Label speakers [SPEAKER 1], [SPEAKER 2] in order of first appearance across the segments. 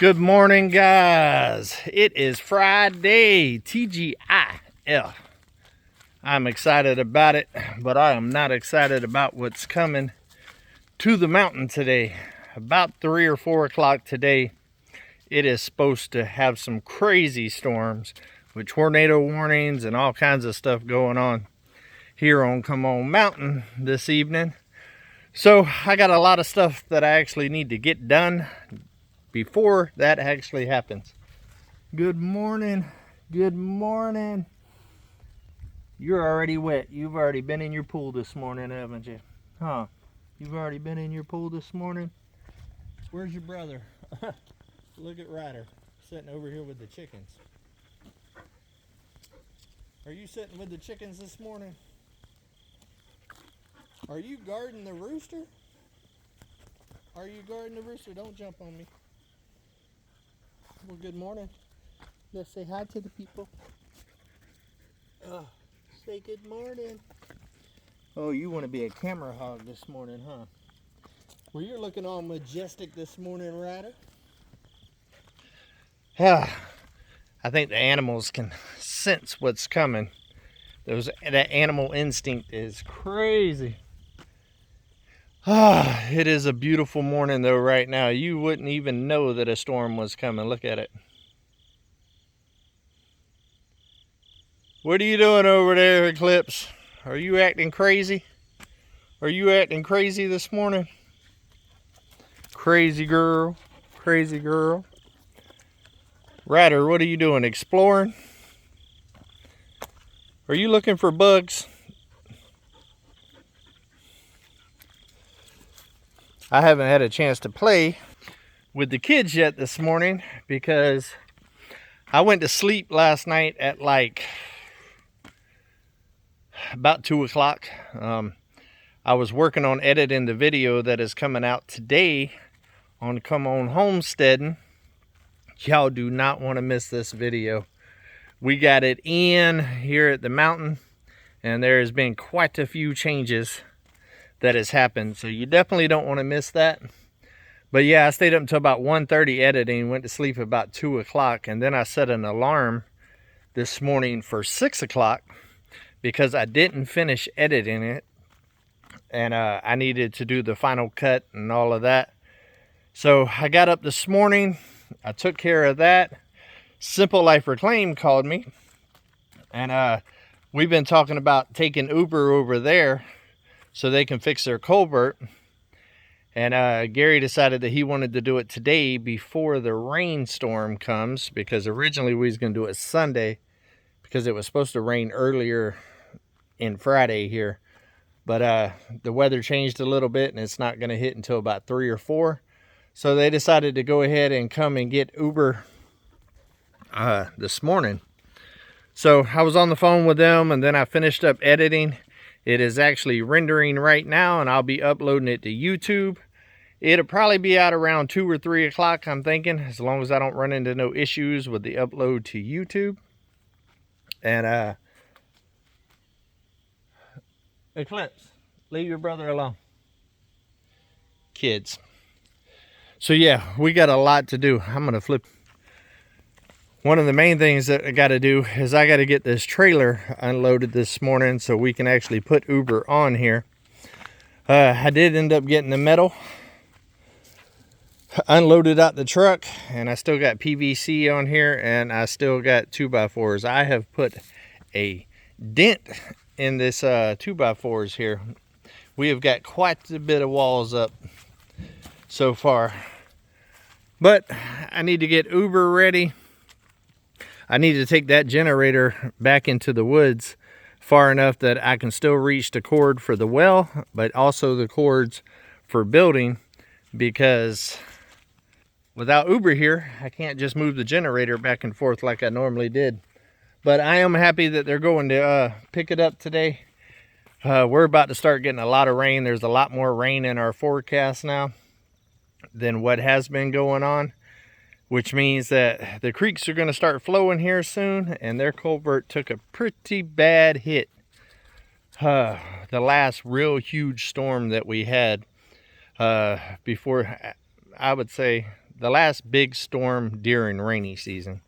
[SPEAKER 1] Good morning, guys. It is Friday, TGIF. I'm excited about it, but I am not excited about what's coming to the mountain today. About 3 or 4 o'clock today, it is supposed to have some crazy storms with tornado warnings and all kinds of stuff going on here on Come On Mountain this evening. So I got a lot of stuff that I actually need to get done before that actually happens. Good morning. Good morning. You're already wet. You've already been in your pool this morning, haven't you? Huh? You've already been in your pool this morning? Where's your brother? Look at Ryder sitting over here with the chickens. Are you sitting with the chickens this morning? Are you guarding the rooster? Are you guarding the rooster? Don't jump on me. Well, good morning. Let's say hi to the people. Say good morning. Oh, you want to be a camera hog this morning, huh? Well, you're looking all majestic this morning, Ryder. I think the animals can sense what's coming. That animal instinct is crazy. It is a beautiful morning though right now. You wouldn't even know that a storm was coming. Look at it. What are you doing over there, Eclipse? Are you acting crazy? Are you acting crazy this morning? Crazy girl. Crazy girl. Ryder, what are you doing? Exploring? Are you looking for bugs? I haven't had a chance to play with the kids yet this morning because I went to sleep last night at like about 2 o'clock. I was working on editing the video that is coming out today on Come On Homesteading. Y'all do not want to miss this video. We got it in here at the mountain and there has been quite a few changes that has happened, so you definitely don't want to miss that. But yeah, I stayed up until about 1:30 editing, went to sleep about 2 o'clock, and then I set an alarm this morning for 6 o'clock because I didn't finish editing it, and I needed to do the final cut and all of that. So I got up this morning, I took care of that. Simple Life Reclaim called me, and we've been talking about taking Uber over there so they can fix their culvert. And Gary decided that he wanted to do it today before the rainstorm comes, because originally we was going to do it Sunday because it was supposed to rain earlier in Friday here. But the weather changed a little bit and it's not going to hit until about 3 or 4. So they decided to go ahead and come and get Uber this morning. So I was on the phone with them and then I finished up editing. It is actually rendering right now, and I'll be uploading it to YouTube. It'll probably be out around 2 or 3 o'clock, I'm thinking, as long as I don't run into no issues with the upload to YouTube. And Eclipse, leave your brother alone. Kids. So yeah, we got a lot to do. I'm gonna flip. One of the main things that I got to do is I got to get this trailer unloaded this morning so we can actually put Uber on here. I did end up getting the metal unloaded out the truck, and I still got PVC on here, and I still got 2x4s. I have put a dent in this 2x4s here. We have got quite a bit of walls up so far, but I need to get Uber ready. I need to take that generator back into the woods far enough that I can still reach the cord for the well, but also the cords for building, because without Uber here, I can't just move the generator back and forth like I normally did. But I am happy that they're going to pick it up today. We're about to start getting a lot of rain. There's a lot more rain in our forecast now than what has been going on, which means that the creeks are going to start flowing here soon, and their culvert took a pretty bad hit. The last real huge storm that we had before, I would say the last big storm during rainy season.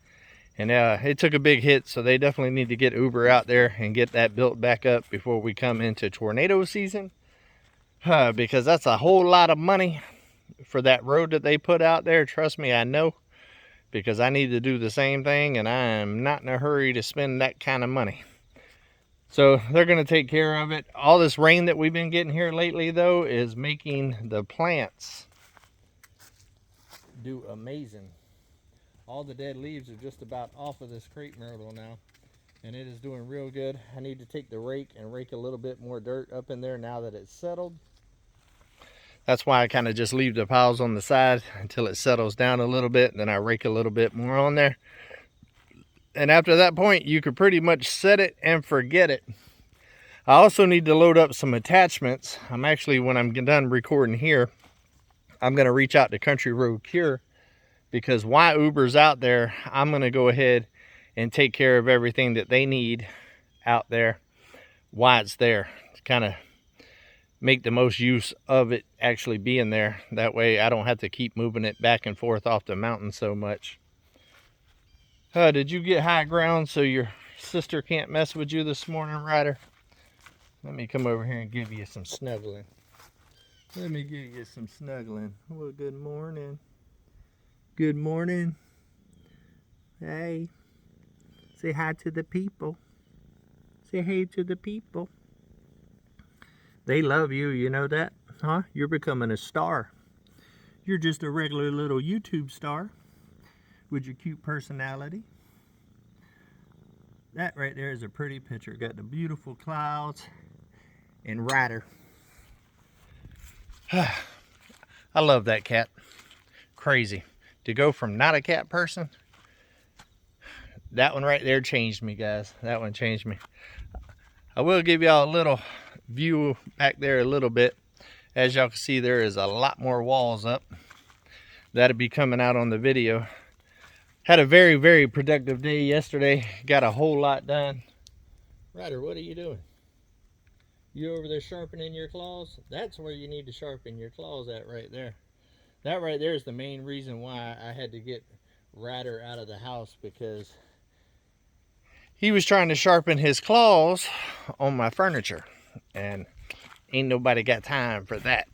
[SPEAKER 1] And it took a big hit, so they definitely need to get Uber out there and get that built back up before we come into tornado season. Because that's a whole lot of money for that road that they put out there. Trust me, I know. Because I need to do the same thing, and I am not in a hurry to spend that kind of money. So they're going to take care of it. All this rain that we've been getting here lately, though, is making the plants do amazing. All the dead leaves are just about off of this crepe myrtle now, and it is doing real good. I need to take the rake and rake a little bit more dirt up in there now that it's settled. That's why I kind of just leave the piles on the side until it settles down a little bit, and then I rake a little bit more on there. And after that point, you could pretty much set it and forget it. I also need to load up some attachments. I'm actually, when I'm done recording here, I'm going to reach out to Country Road Cure, because while Uber's out there, I'm going to go ahead and take care of everything that they need out there while it's there, to kind of make the most use of it actually being there. That way I don't have to keep moving it back and forth off the mountain so much. Did you get high ground so your sister can't mess with you this morning, Ryder? Let me come over here and give you some snuggling. Let me give you some snuggling. Well, good morning. Good morning. Hey. Say hi to the people. Say hey to the people. They love you, you know that? Huh? You're becoming a star. You're just a regular little YouTube star with your cute personality. That right there is a pretty picture. Got the beautiful clouds and Ryder. I love that cat. Crazy. To go from not a cat person, that one right there changed me, guys. That one changed me. I will give y'all a little view back there a little bit. As y'all can see, there is a lot more walls up. That'll be coming out on the video. Had a very, very productive day yesterday. Got a whole lot done. Ryder, what are you doing? You over there sharpening your claws? That's where you need to sharpen your claws at, right there. That right there is the main reason why I had to get Ryder out of the house, because he was trying to sharpen his claws on my furniture, and ain't nobody got time for that.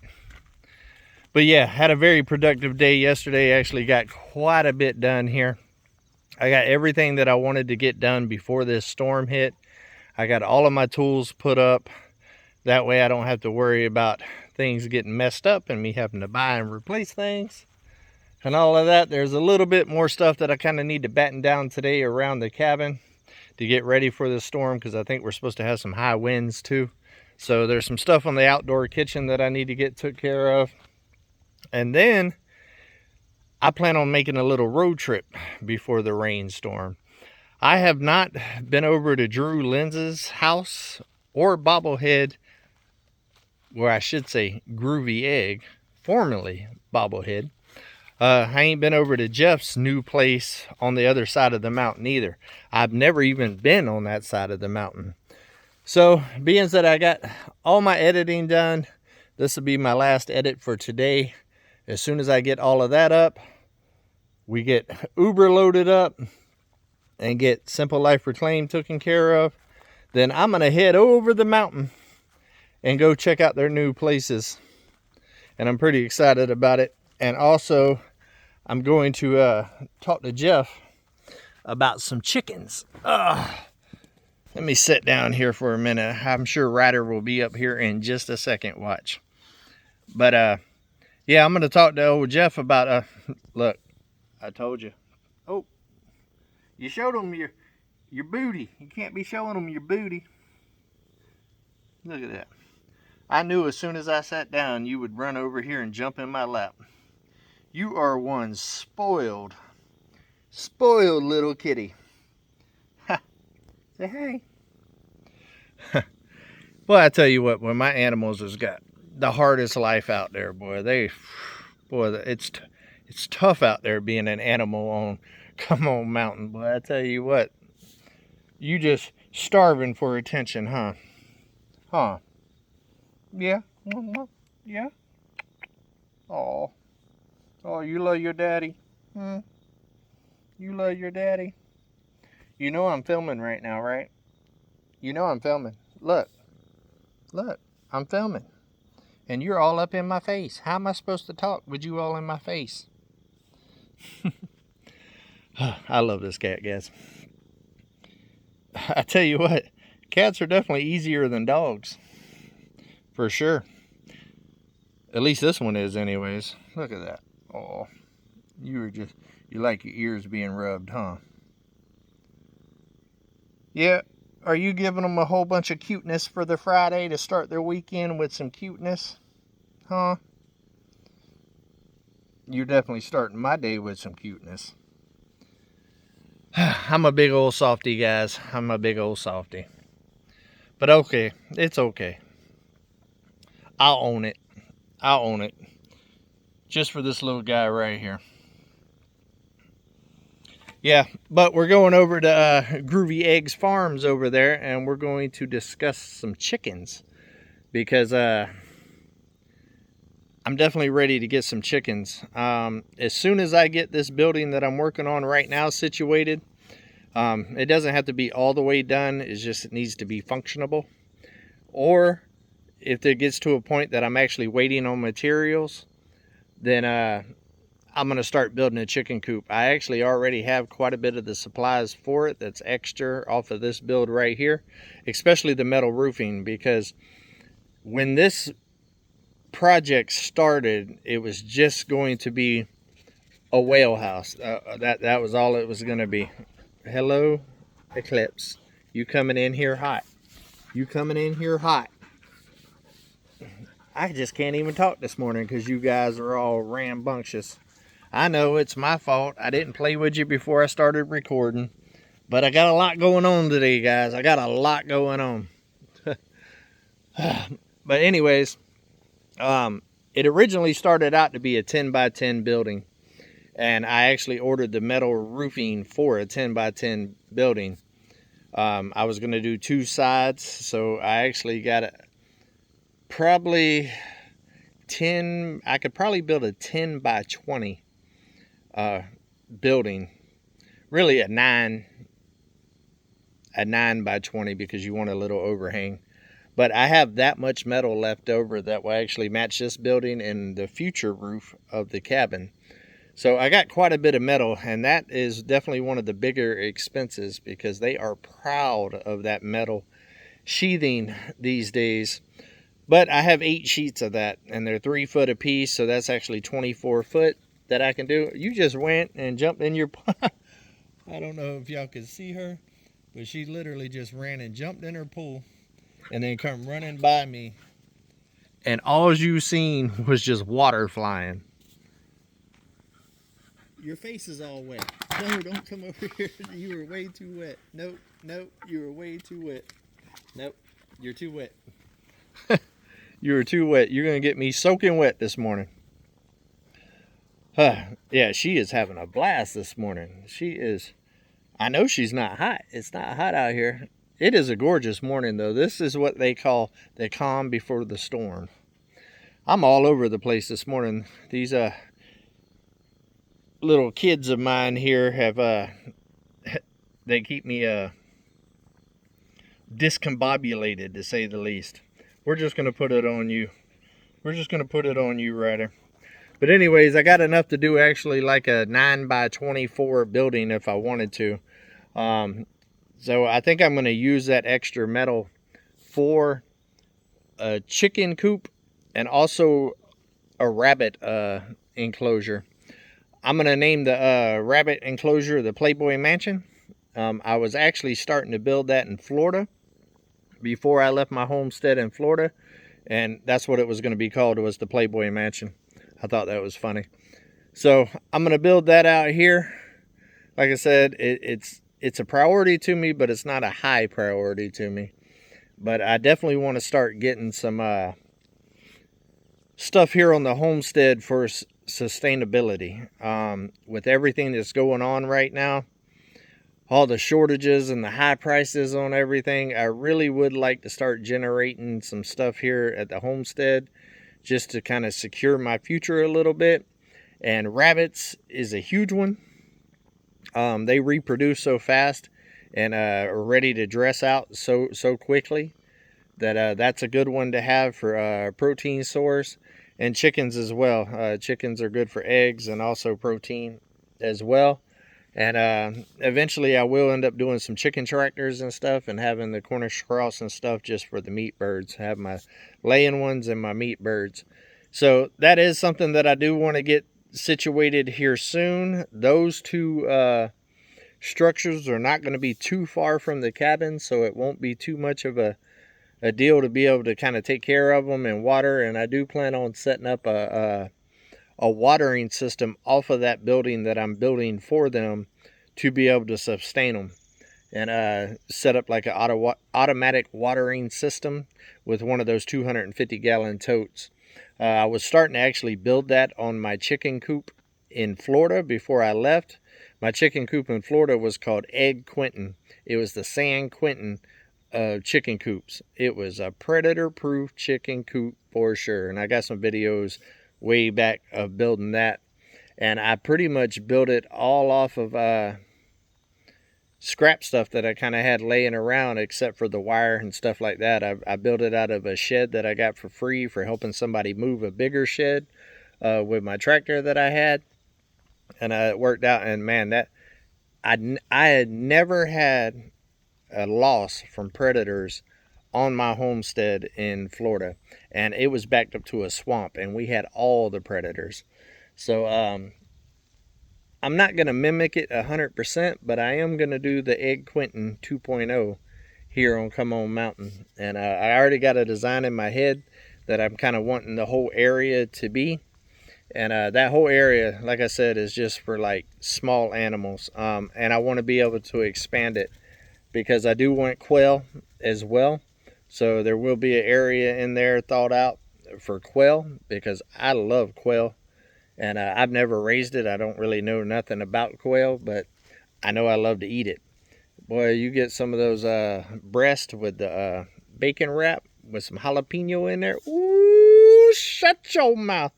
[SPEAKER 1] But yeah, had a very productive day yesterday. Actually got quite a bit done here. I got everything that I wanted to get done before this storm hit. I got all of my tools put up. That way I don't have to worry about things getting messed up and me having to buy and replace things and all of that. There's a little bit more stuff that I kind of need to batten down today around the cabin to get ready for the storm, because I think we're supposed to have some high winds too. So there's some stuff on the outdoor kitchen that I need to get took care of. And then I plan on making a little road trip before the rainstorm. I have not been over to Drew Lenz's house or Bobblehead, where I should say Groovy Egg, formerly Bobblehead. I ain't been over to Jeff's new place on the other side of the mountain either. I've never even been on that side of the mountain. So, being that I got all my editing done, this will be my last edit for today. As soon as I get all of that up, we get Uber loaded up and get Simple Life Reclaimed taken care of, then I'm going to head over the mountain and go check out their new places. And I'm pretty excited about it. And also, I'm going to talk to Jeff about some chickens. Let me sit down here for a minute. I'm sure Ryder will be up here in just a second. Watch. But, yeah, I'm going to talk to old Jeff about, look, I told you. Oh, you showed him your booty. You can't be showing them your booty. Look at that. I knew as soon as I sat down, you would run over here and jump in my lap. You are one spoiled little kitty. Ha. Say hey. Boy, I tell you what, when my animals has got the hardest life out there, boy, it's tough out there being an animal on Come On Mountain, boy. I tell you what, you just starving for attention, huh? Huh? Yeah? Yeah? Oh. Oh, you love your daddy? Hmm? You love your daddy? You know I'm filming right now, right? You know I'm filming. Look. Look. I'm filming. And you're all up in my face. How am I supposed to talk with you all in my face? I love this cat, guys. I tell you what, cats are definitely easier than dogs. For sure. At least this one is anyways. Look at that. Oh, you like your ears being rubbed, huh? Yeah. Are you giving them a whole bunch of cuteness for the Friday to start their weekend with some cuteness? Huh? You're definitely starting my day with some cuteness. I'm a big old softy, guys. I'm a big old softy. But okay, it's okay. I'll own it. I'll own it. Just for this little guy right here. Yeah, but we're going over to Groovy Eggs Farms over there, and we're going to discuss some chickens. Because I'm definitely ready to get some chickens. As soon as I get this building that I'm working on right now situated, it doesn't have to be all the way done. It needs to be functionable. Or if it gets to a point that I'm actually waiting on materials, then I'm going to start building a chicken coop. I actually already have quite a bit of the supplies for it that's extra off of this build right here, especially the metal roofing, because when this project started, it was just going to be a whale house. That was all it was going to be. Hello, Eclipse. You coming in here hot. You coming in here hot. I just can't even talk this morning because you guys are all rambunctious. I know it's my fault. I didn't play with you before I started recording. But I got a lot going on today, guys. I got a lot going on. But anyways, it originally started out to be a 10 by 10 building. And I actually ordered the metal roofing for a 10 by 10 building. I was going to do 2 sides. So I actually got probably 10. I could probably build a 10 by 20 building. Really a 9 by 20 because you want a little overhang. But I have that much metal left over that will actually match this building and the future roof of the cabin. So I got quite a bit of metal, and that is definitely one of the bigger expenses because they are proud of that metal sheathing these days. But I have 8 sheets of that, and they're 3 foot a piece, so that's actually 24 foot that I can do. You just went and jumped in your I don't know if y'all could see her, but she literally just ran and jumped in her pool and then come running by me. And all you seen was just water flying. Your face is all wet. No, don't come over here. You were way too wet. Nope, nope, you were way too wet. Nope, you're too wet. You were too wet. You're going to get me soaking wet this morning. Yeah, she is having a blast this morning. She is. I know she's not hot. It's not hot out here. It is a gorgeous morning, though. This is what they call the calm before the storm. I'm all over the place this morning. These little kids of mine here have they keep me discombobulated, to say the least. We're just going to put it on you. We're just going to put it on you, Ryder. But anyways, I got enough to do actually like a 9 by 24 building if I wanted to. So I think I'm going to use that extra metal for a chicken coop and also a rabbit enclosure. I'm going to name the rabbit enclosure the Playboy Mansion. I was actually starting to build that in Florida before I left my homestead in Florida. And that's what it was going to be called, was the Playboy Mansion. I thought that was funny. So I'm going to build that out here. Like I said, it's a priority to me, but it's not a high priority to me. But I definitely want to start getting some stuff here on the homestead for sustainability. With everything that's going on right now, all the shortages and the high prices on everything, I really would like to start generating some stuff here at the homestead just to kind of secure my future a little bit. And rabbits is a huge one. They reproduce so fast and are ready to dress out so quickly that that's a good one to have for protein source. And chickens as well. Chickens are good for eggs and also protein as well. And eventually I will end up doing some chicken tractors and stuff and having the Cornish cross and stuff just for the meat birds. Have my laying ones and my meat birds. So that is something that I do want to get situated here soon. Those two structures are not going to be too far from the cabin, so it won't be too much of a deal to be able to kind of take care of them and water. And I do plan on setting up a watering system off of that building that I'm building for them to be able to sustain them, and set up like an automatic watering system with one of those 250-gallon totes. I was starting to actually build that on my chicken coop in Florida before I left. My chicken coop in Florida was called Egg Quentin. It was the San Quentin chicken coops. It was a predator-proof chicken coop for sure. And I got some videos way back of building that. And I pretty much built it all off of scrap stuff that I kind of had laying around, except for the wire and stuff like that. I built it out of a shed that I got for free for helping somebody move a bigger shed with my tractor that I had. And it worked out. And man, that I had never had a loss from predators on my homestead in Florida, and it was backed up to a swamp, and we had all the predators. So I'm not going to mimic it 100%, but I am going to do the Egg Quentin 2.0 here on Come On Mountain. And I already got a design in my head that I'm kind of wanting the whole area to be. And that whole area, like I said, is just for like small animals. And I want to be able to expand it because I do want quail as well. So there will be an area in there thought out for quail because I love quail. And I've never raised it. I don't really know nothing about quail, but I know I love to eat it. Boy, you get some of those breast with the bacon wrap with some jalapeno in there. Ooh, shut your mouth.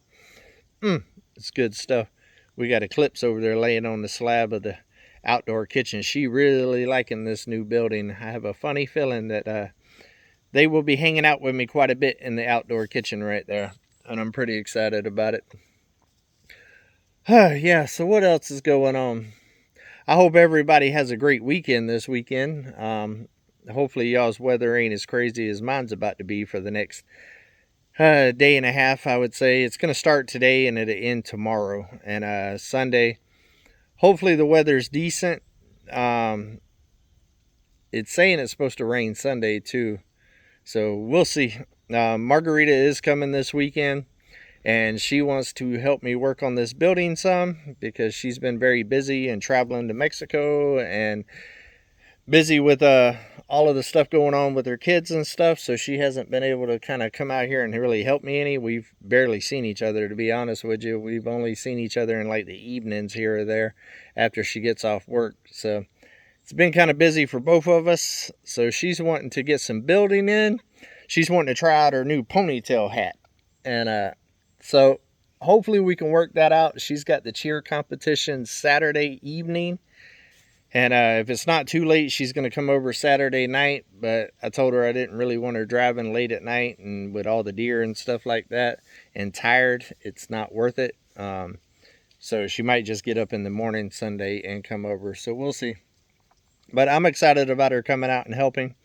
[SPEAKER 1] It's good stuff. We got Eclipse over there laying on the slab of the outdoor kitchen. She really liking this new building. I have a funny feeling that they will be hanging out with me quite a bit in the outdoor kitchen right there. And I'm pretty excited about it. Yeah, so what else is going on? I hope everybody has a great weekend this weekend. Hopefully y'all's weather ain't as crazy as mine's about to be for the next day and a half, I would say. It's going to start today and it'll end tomorrow. And Sunday, hopefully the weather's decent. It's saying it's supposed to rain Sunday too. So we'll see. Margarita is coming this weekend. And she wants to help me work on this building some because she's been very busy and traveling to Mexico and busy with all of the stuff going on with her kids and stuff. So she hasn't been able to kind of come out here and really help me any. We've barely seen each other, to be honest with you. We've only seen each other in like the evenings here or there after she gets off work. So it's been kind of busy for both of us. So she's wanting to get some building in. She's wanting to try out her new ponytail hat. And so hopefully we can work that out. She's got the cheer competition Saturday evening. And if it's not too late, she's going to come over Saturday night. But I told her I didn't really want her driving late at night. And with all the deer and stuff like that and tired, it's not worth it. So she might just get up in the morning Sunday and come over. So we'll see. But I'm excited about her coming out and helping.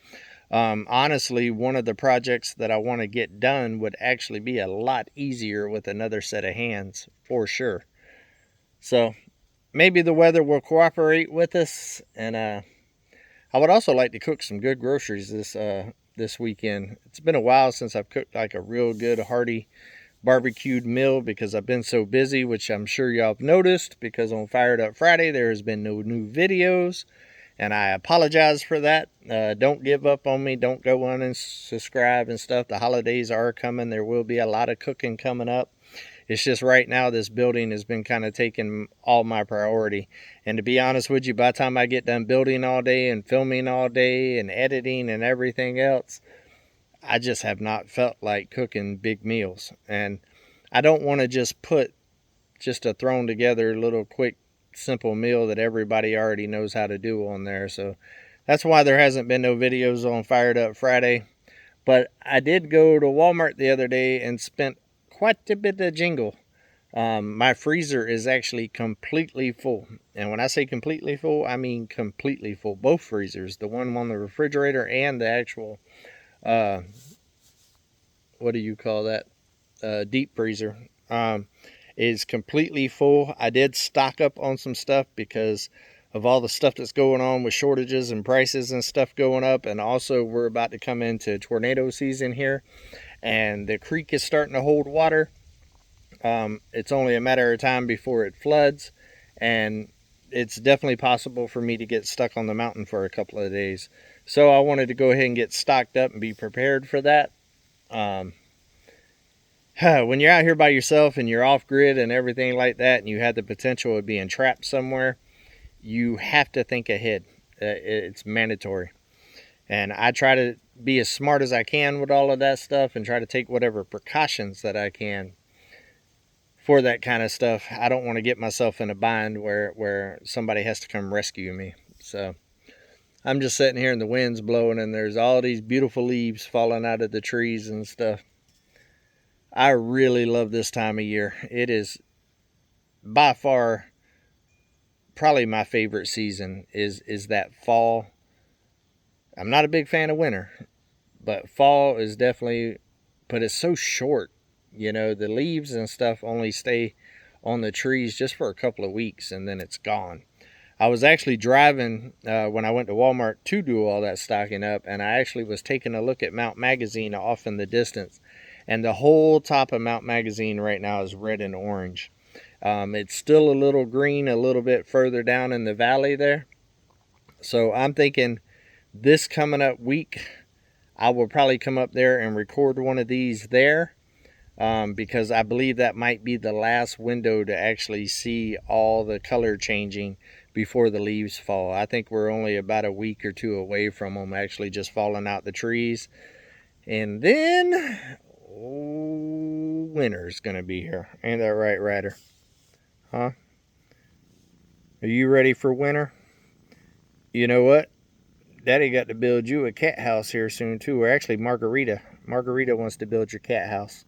[SPEAKER 1] Honestly, one of the projects that I want to get done would actually be a lot easier with another set of hands, for sure. So maybe the weather will cooperate with us. And I would also like to cook some good groceries this weekend. It's been a while since I've cooked like a real good hearty barbecued meal because I've been so busy, which I'm sure y'all have noticed because on Fired Up Friday there has been no new videos. And I apologize for that. Don't give up on me. Don't go on and subscribe and stuff. The holidays are coming. There will be a lot of cooking coming up. It's just right now this building has been kind of taking all my priority. And to be honest with you, by the time I get done building all day and filming all day and editing and everything else, I just have not felt like cooking big meals. And I don't want to just put just a thrown together little quick simple meal that everybody already knows how to do on there. So that's why there hasn't been no videos on Fired Up Friday. But I did go to Walmart the other day and spent quite a bit of jingle. My freezer is actually completely full. And when I say completely full, I mean completely full. Both freezers, the one on the refrigerator and the actual, what do you call that? Deep freezer, is completely full. I did stock up on some stuff because of all the stuff that's going on with shortages and prices and stuff going up. And also we're about to come into tornado season here, and the creek is starting to hold water. It's only a matter of time before it floods, and it's definitely possible for me to get stuck on the mountain for a couple of days. So I wanted to go ahead and get stocked up and be prepared for that. When you're out here by yourself and you're off grid and everything like that, and you have the potential of being trapped somewhere, you have to think ahead. It's mandatory. And I try to be as smart as I can with all of that stuff and try to take whatever precautions that I can for that kind of stuff. I don't want to get myself in a bind where somebody has to come rescue me. So I'm just sitting here and the wind's blowing and there's all these beautiful leaves falling out of the trees and stuff. I really love this time of year. It is by far probably my favorite season is that fall. I'm not a big fan of winter, but fall is definitely, but it's so short. You know, the leaves and stuff only stay on the trees just for a couple of weeks and then it's gone. I was actually driving when I went to Walmart to do all that stocking up, and I actually was taking a look at Mount Magazine off in the distance, and the whole top of Mount Magazine right now is red and orange. It's still a little green a little bit further down in the valley there. So I'm thinking this coming up week, I will probably come up there and record one of these there. Because I believe that might be the last window to actually see all the color changing before the leaves fall. I think we're only about a week or two away from them actually just falling out the trees. And then, winter's going to be here. Ain't that right, Ryder? Huh? Are you ready for winter? You know what? Daddy got to build you a cat house here soon too. Or actually Margarita. Margarita wants to build your cat house.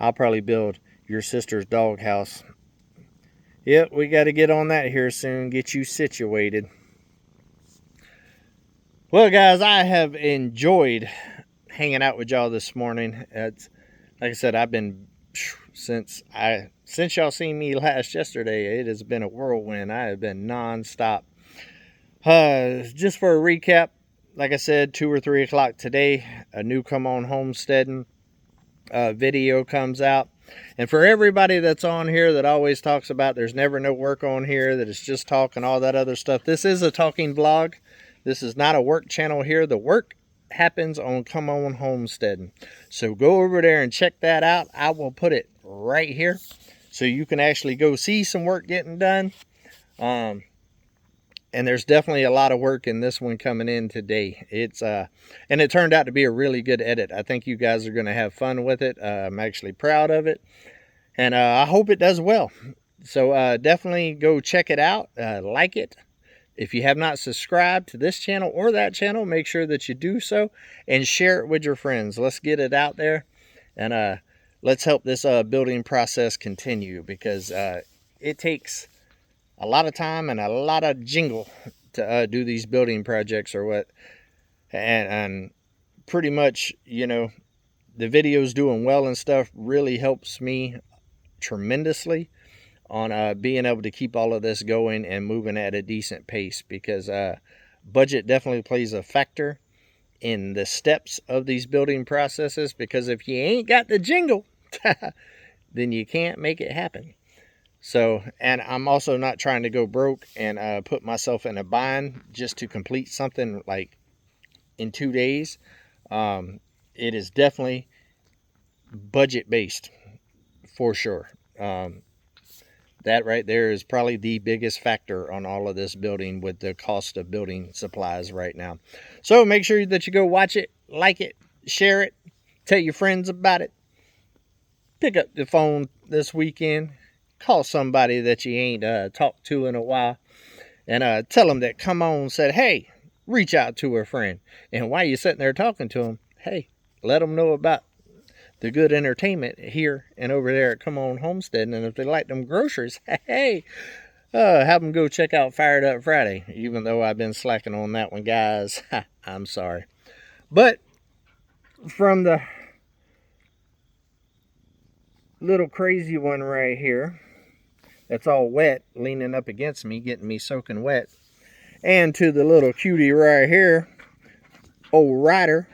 [SPEAKER 1] I'll probably build your sister's dog house. Yep, we got to get on that here soon. Get you situated. Well, guys, I have enjoyed hanging out with y'all this morning. It's, like I said, I've been, since y'all seen me last yesterday, it has been a whirlwind. I have been non-stop. Just for a recap, like I said, 2 or 3 o'clock today, a new Come On Homesteading video comes out. And for everybody that's on here that always talks about there's never no work on here, that it's just talk and all that other stuff, this is a talking vlog. This is not a work channel here. The work happens on Come On Homesteading. So go over there and check that out. I will put it right here so you can actually go see some work getting done. And there's definitely a lot of work in this one coming in today. It's and it turned out to be a really good edit. I think you guys are going to have fun with it. I'm actually proud of it, and I hope it does well. So definitely go check it out. Like it. If you have not subscribed to this channel or that channel, make sure that you do so and share it with your friends. Let's get it out there, and let's help this building process continue, because it takes a lot of time and a lot of jingle to do these building projects or what. And pretty much, you know, the videos doing well and stuff really helps me tremendously on being able to keep all of this going and moving at a decent pace, because budget definitely plays a factor in the steps of these building processes, because if you ain't got the jingle, then you can't make it happen. So, and I'm also not trying to go broke and put myself in a bind just to complete something like in 2 days. It is definitely budget based for sure. That right there is probably the biggest factor on all of this building, with the cost of building supplies right now. So make sure that you go watch it, like it, share it, tell your friends about it. Pick up the phone this weekend. call somebody that you ain't talked to in a while, and tell them that Come On said, hey, reach out to a friend. And while you're sitting there talking to them, hey, let them know about the good entertainment here and over there at Come On Homesteading. And if they like them groceries, hey, have them go check out Fired Up Friday. Even though I've been slacking on that one, guys. I'm sorry. But from the little crazy one right here that's all wet, leaning up against me, getting me soaking wet, and to the little cutie right here, old Ryder,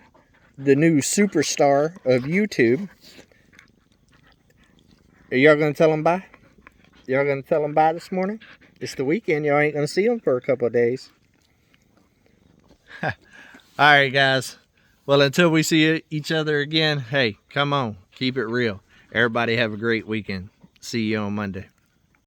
[SPEAKER 1] the new superstar of YouTube. Are y'all gonna tell them bye? Y'all gonna tell them bye this morning? It's the weekend. Y'all ain't gonna see them for a couple of days. All right, guys. Well, until we see each other again, hey, come on, keep it real. Everybody have a great weekend. See you on Monday.